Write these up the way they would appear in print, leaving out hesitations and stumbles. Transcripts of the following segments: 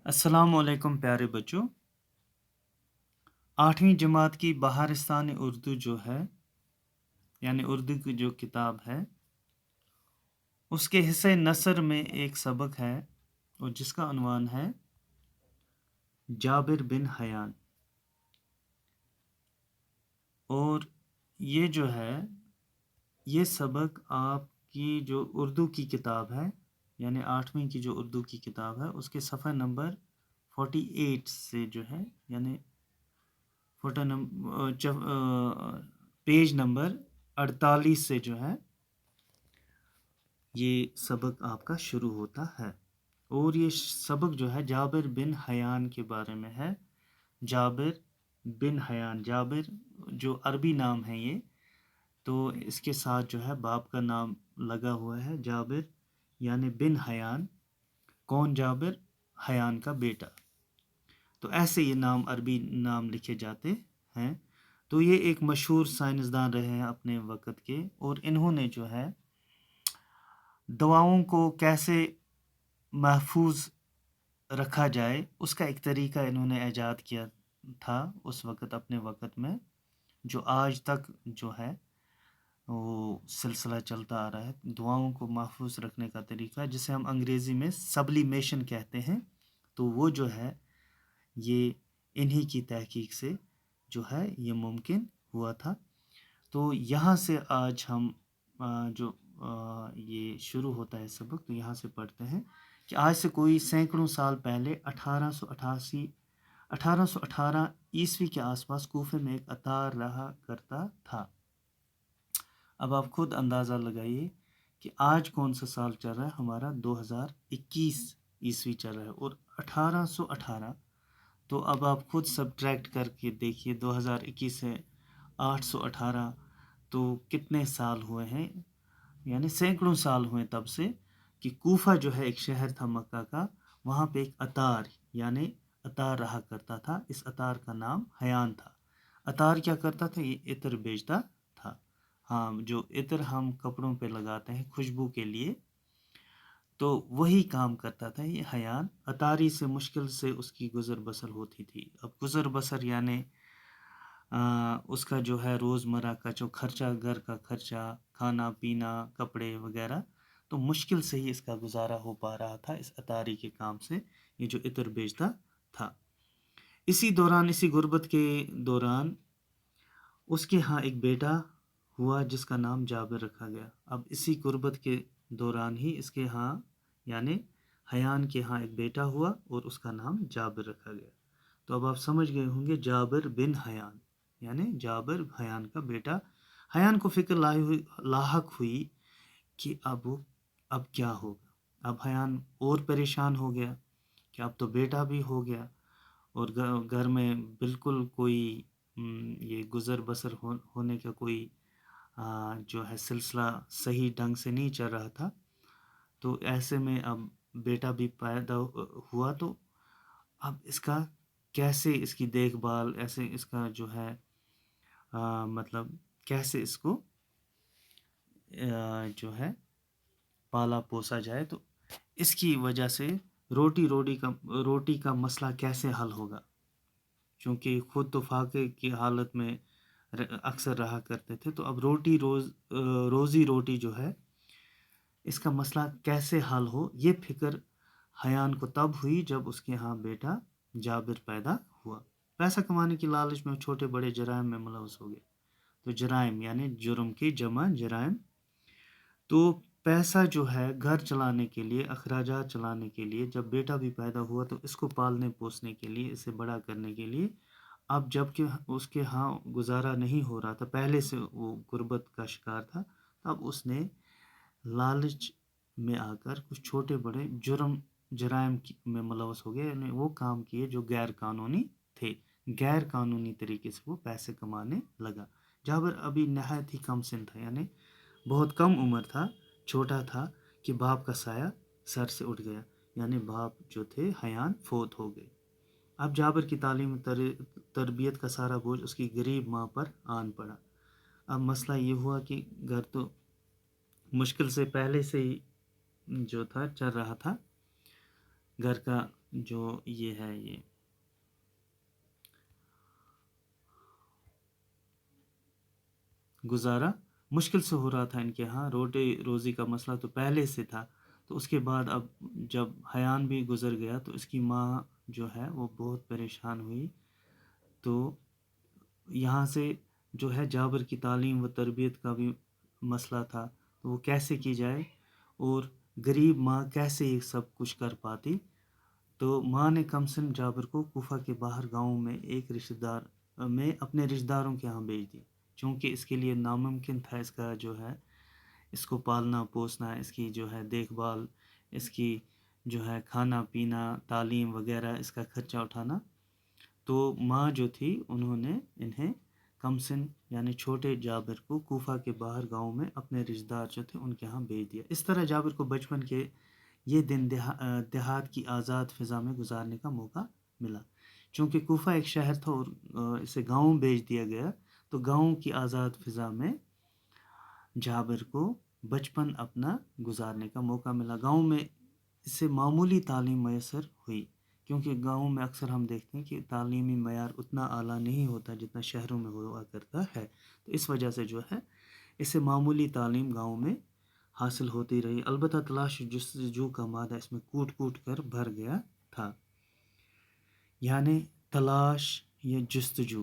अस्सलाम वालेकुम प्यारे बच्चों। 8वीं जमात की बहारिस्तान उर्दू जो है यानी उर्दू की जो किताब है उसके हिस्से नसर में एक सबक है और जिसका उन्वान है जाबिर बिन हयान। और ये जो है ये सबक आपकी जो उर्दू की किताब है यानी 8वीं की जो उर्दू की किताब है उसके सफ़ा नंबर 48 से जो है यानी फोटो पेज नंबर 48 से जो है ये सबक आपका शुरू होता है। और ये सबक जो है जाबिर बिन हयान के बारे में है। जाबिर बिन हयान, जाबिर जो अरबी नाम है ये, तो इसके साथ जो है बाप का नाम लगा हुआ है जाबिर यानी बिन हयान। कौन जाबिर? हयान का बेटा। तो ऐसे ये नाम अरबी नाम लिखे जाते हैं। तो ये एक मशहूर साइंसदान रहे हैं अपने वक़्त के, और इन्होंने जो है दवाओं को कैसे महफूज रखा जाए उसका एक तरीका इन्होंने ईजाद किया था उस वक़्त, अपने वक़्त में, जो आज तक जो है वो सिलसिला चलता आ रहा है। दुआओं को महफूज रखने का तरीका जिसे हम अंग्रेज़ी में सब्लिमेशन कहते हैं। तो वो जो है ये इन्हीं की तहकीक से जो है ये मुमकिन हुआ था। तो यहाँ से आज हम ये शुरू होता है सबक, तो यहाँ से पढ़ते हैं कि आज से कोई सैकड़ों साल पहले 1818 ईस्वी के आसपास कूफे में एक अतार रहा करता था। अब आप खुद अंदाज़ा लगाइए कि आज कौन सा साल चल रहा है हमारा, 2021 ईस्वी चल रहा है और 1818। तो अब आप खुद सब्ट्रैक्ट करके देखिए 2021 से 818, तो कितने साल हुए हैं, यानी सैकड़ों साल हुए तब से कि कूफा जो है एक शहर था मक्का का, वहाँ पे एक अतार यानी अतार रहा करता था। इस अतार का नाम हयान था। अतार क्या करता था? ये इत्र बेचता था। हाँ, जो इत्र हम कपड़ों पे लगाते हैं खुशबू के लिए, तो वही काम करता था ये हयान। अतारी से मुश्किल से उसकी गुज़र बसर होती थी। अब गुज़र बसर यानी उसका जो है रोज़मर्रा का जो खर्चा, घर का खर्चा, खाना पीना, कपड़े वगैरह, तो मुश्किल से ही इसका गुजारा हो पा रहा था इस अतारी के काम से, ये जो इत्र बेचता था। इसी दौरान, इसी गुर्बत के दौरान उसके यहाँ एक बेटा हुआ जिसका नाम जाबिर रखा गया। अब इसी गुर्बत के दौरान ही इसके यहाँ यानी हयान के यहाँ एक बेटा हुआ और उसका नाम जाबिर रखा गया। तो अब आप समझ गए होंगे जाबिर बिन हयान यानी जाबिर हयान का बेटा। हयान को फिक्र लाहक हुई कि अब क्या होगा। अब हयान और परेशान हो गया कि अब तो बेटा भी हो गया और घर में बिल्कुल कोई ये गुज़र बसर होने का कोई जो है सिलसिला सही ढंग से नहीं चल रहा था। तो ऐसे में अब बेटा भी पैदा हुआ, तो अब इसका कैसे, इसकी देखभाल ऐसे, इसका जो है मतलब कैसे इसको जो है पाला पोसा जाए। तो इसकी वजह से रोटी का मसला कैसे हल होगा, क्योंकि खुद तो फाके की हालत में अक्सर रहा करते थे। तो अब रोज़ी रोटी जो है इसका मसला कैसे हल हो, ये फिक्र हयान को तब हुई जब उसके यहाँ बेटा जाबिर पैदा हुआ। पैसा कमाने की लालच में छोटे बड़े जराइम में मुलव्वस हो गए। तो जराइम यानी जुर्म की जमा जराइम। तो पैसा जो है घर चलाने के लिए, अखराजात चलाने के लिए, जब बेटा भी पैदा हुआ तो इसको पालने पोसने के लिए, इसे बड़ा करने के लिए, अब जबकि उसके यहाँ गुजारा नहीं हो रहा था, पहले से वो गुर्बत का शिकार था, तब उसने लालच में आकर कुछ छोटे बड़े जुर्म जराइम में मुलव्वस हो गए, यानी वो काम किए जो गैर कानूनी थे। गैर कानूनी तरीके से वो पैसे कमाने लगा। जाबिर अभी नहायत ही कम सिन था, यानी बहुत कम उम्र था, छोटा था कि बाप का साया सर से उठ गया, यानी बाप जो थे हयान फोत हो गए। अब जाबिर की तालीम तरबियत का सारा बोझ उसकी गरीब माँ पर आन पड़ा। अब मसला ये हुआ कि घर तो मुश्किल से पहले से ही जो था चल रहा था, घर का جو یہ ہے یہ گزارا مشکل سے ہو رہا تھا ان کے ہاں، روٹی روزی کا مسئلہ تو پہلے سے تھا، تو اس کے بعد اب جب حیان بھی گزر گیا تو اس کی ماں جو ہے وہ بہت پریشان ہوئی. تو یہاں سے جو ہے جابر کی تعلیم و تربیت کا بھی مسئلہ تھا، تو وہ کیسے کی جائے اور غریب ماں کیسے یہ سب کچھ کر پاتی. تو ماں نے کمسن جابر کو کوفہ کے باہر گاؤں میں ایک رشتہ دار میں اپنے رشتہ داروں کے ہاں بھیج دی، چونکہ اس کے لیے ناممکن تھا اس کا جو ہے اس کو پالنا پوسنا، اس کی جو ہے دیکھ بھال، اس کی جو ہے کھانا پینا، تعلیم وغیرہ، اس کا خرچہ اٹھانا. تو ماں جو تھی انہوں نے انہیں کمسن یعنی چھوٹے جابر کو کوفہ کے باہر گاؤں میں اپنے رشتہ دار جو تھے ان کے ہاں بھیج دیا. اس طرح جابر کو بچپن کے یہ دن دیہات کی آزاد فضا میں گزارنے کا موقع ملا. چونکہ کوفہ ایک شہر تھا اور اسے گاؤں بھیج دیا گیا، تو گاؤں کی آزاد فضا میں جابر کو بچپن اپنا گزارنے کا موقع ملا. گاؤں میں اس سے معمولی تعلیم میسر ہوئی، کیونکہ گاؤں میں اکثر ہم دیکھتے ہیں کہ تعلیمی معیار اتنا اعلیٰ نہیں ہوتا جتنا شہروں میں ہوا کرتا ہے. تو اس وجہ سے جو ہے اس سے معمولی تعلیم گاؤں میں حاصل ہوتی رہی. البتہ تلاش جستجو کا مادہ اس میں کوٹ کوٹ کر بھر گیا تھا. یعنی تلاش یا جستجو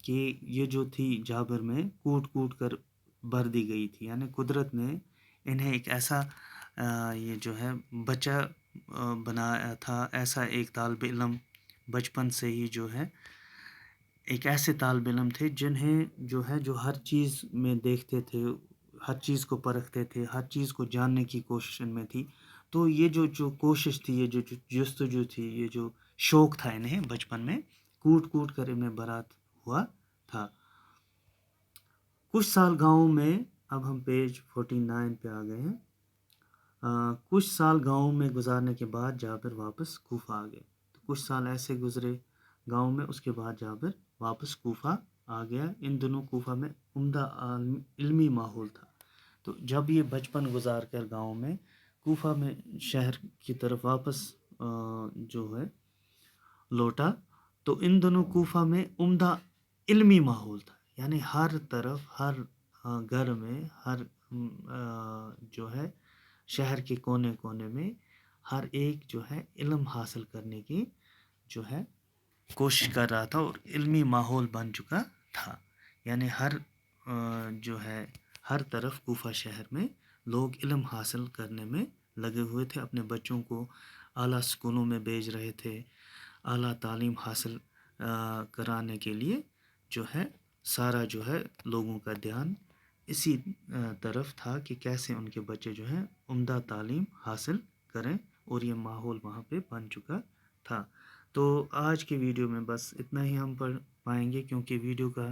کہ یہ جو تھی جابر میں کوٹ کوٹ کر بھر دی گئی تھی. یعنی قدرت نے انہیں ایک ایسا یہ جو ہے بچہ بنایا تھا، ایسا ایک طالب علم بچپن سے ہی جو ہے ایک ایسے طالب علم تھے جنہیں جو ہے جو ہر چیز میں دیکھتے تھے، ہر چیز کو پرکھتے تھے، ہر چیز کو جاننے کی کوشش ان میں تھی. تو یہ جو کوشش تھی، یہ جو جستجو تھی، یہ جو شوق تھا انہیں بچپن میں کوٹ کوٹ کر انہیں برات ہوا تھا. کچھ سال گاؤں میں، اب ہم پیج 49 پہ آ گئے ہیں. کچھ سال گاؤں میں گزارنے کے بعد جابر واپس کوفہ آ گئے. تو کچھ سال ایسے گزرے گاؤں میں، اس کے بعد جابر واپس کوفہ آ گیا. ان دنوں کوفہ میں عمدہ علمی ماحول تھا. تو جب یہ بچپن گزار کر گاؤں میں کوفہ میں شہر کی طرف واپس جو ہے لوٹا، تو ان دنوں کوفہ میں عمدہ علمی ماحول تھا. یعنی ہر طرف، ہر گھر میں، ہر جو ہے شہر کے کونے کونے میں ہر ایک جو ہے علم حاصل کرنے کی جو ہے کوشش کر رہا تھا اور علمی ماحول بن چکا تھا. یعنی جو ہے ہر طرف کوفہ شہر میں لوگ علم حاصل کرنے میں لگے ہوئے تھے، اپنے بچوں کو اعلیٰ اسکولوں میں بھیج رہے تھے. اعلیٰ تعلیم حاصل کرانے کے لیے جو ہے سارا جو ہے لوگوں کا دھیان اسی طرف تھا کہ کیسے ان کے بچے جو ہیں عمدہ تعلیم حاصل کریں، اور یہ ماحول وہاں پہ بن چکا تھا. تو آج کی ویڈیو میں بس اتنا ہی ہم پڑھ پائیں گے، کیونکہ ویڈیو کا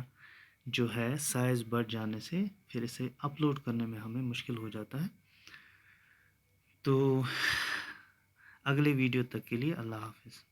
جو ہے سائز بڑھ جانے سے پھر اسے اپلوڈ کرنے میں ہمیں مشکل ہو جاتا ہے. تو اگلے ویڈیو تک کے لیے اللہ حافظ.